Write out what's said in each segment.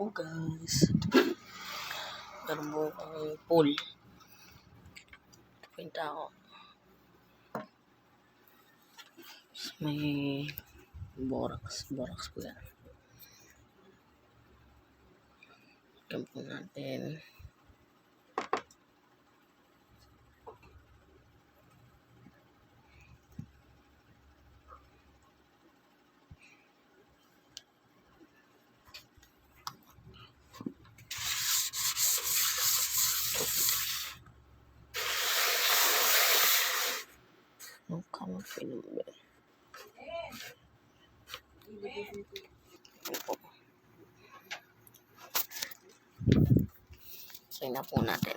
po guys. Meron po ang pool. Pinta ako. May borax po yan. Tignan po natin. Ang kama pinumbe. Say na po natin.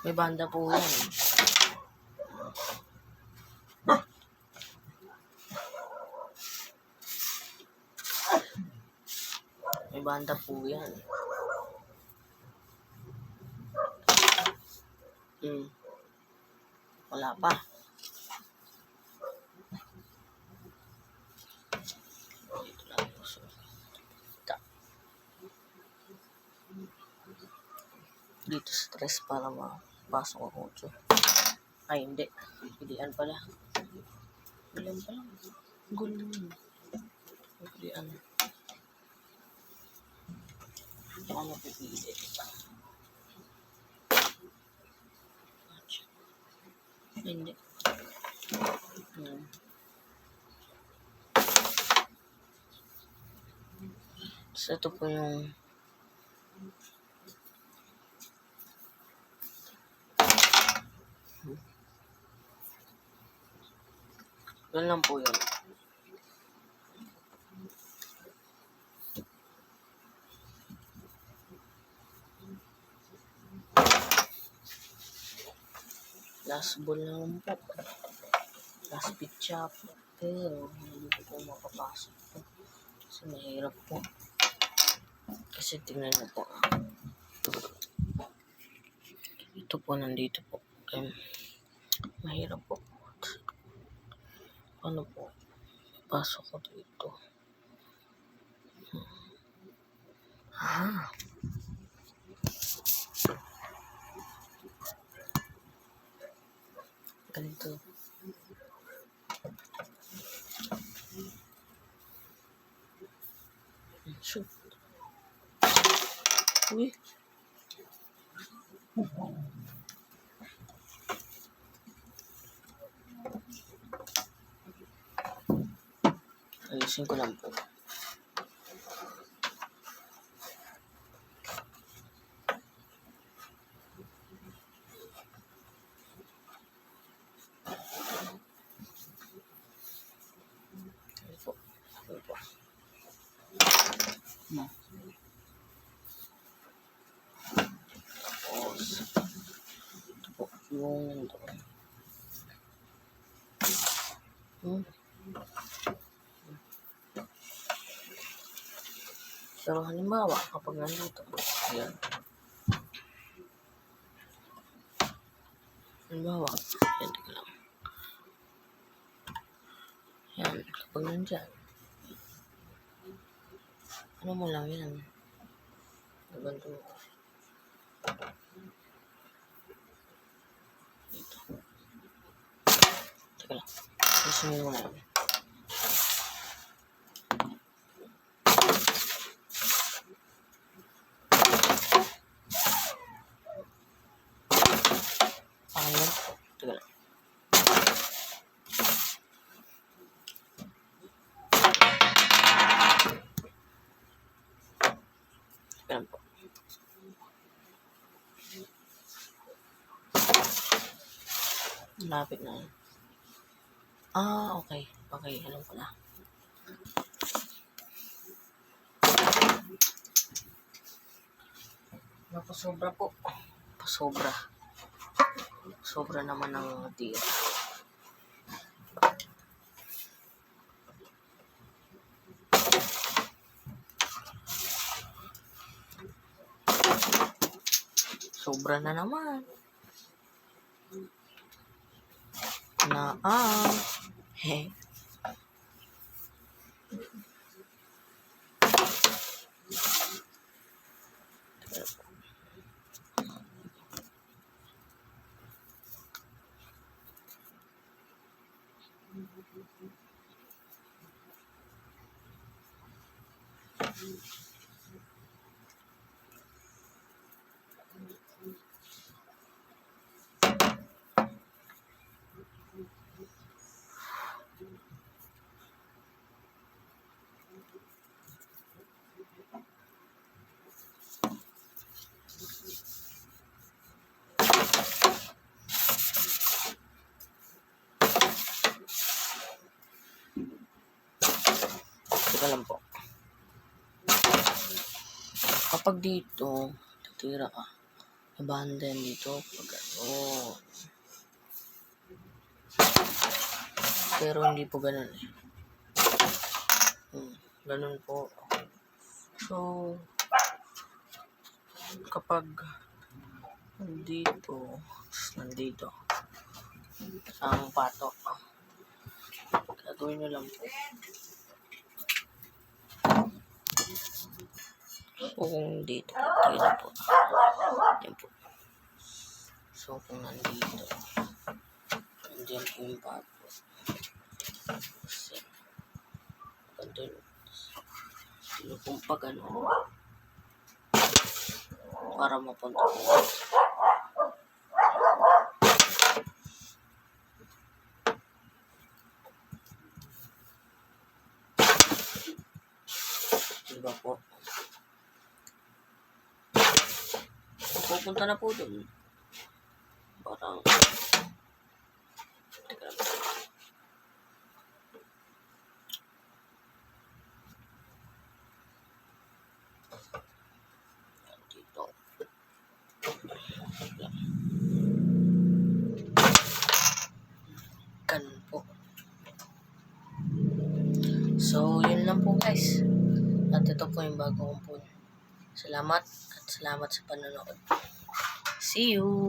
May banda po yan. May banda po yan. Wala pa. Dito lang po. Dito stress para mapasok ako. Ay, hindi. Pilihan pala. Pilihan pala. Gulo yun. Pilihan. Ano pipili? Hindi. So, ito po yung yun lang po yun. Last ball lang po. Last pitch up. Pero hindi po makapasok po. Kasi mahirap po. Kasi tingnan nyo po. Ito po nandito po. Mahirap po. Ano po? Pasok ko dito. Ganito. Shoot. Uy. Ayusin ko lang po. Yung pero halimbawa kapag nandito yan halimbawa yan tika lang yan kapag nandyan ano mo lang yan nabanto mo dito tika lang isunin mo lang tika lang yan po. Lapit na. Okay. Okay, alam ko na. Napasobra po. Pasobra. Sobra naman ang tira. Sobra na naman. Teka lang po. Kapag dito, titira ka. Abandon dito. Pag ano. Pero hindi po ganun eh. Ganun po. So, kapag nandito ang patok, gagawin nyo lang po. So, kung dito, tingnan po. Yan po. So, kung nandito, nandiyan po yung patok. Kasi, ganun. Sino pong pag ano, para mapunta po. Diba po? Pupunta na po dun. Parang, teka lang. Dito. Ganun po. So, yun lang po guys. At ito po yung bagong phone. Salamat at salamat sa panonood. See you!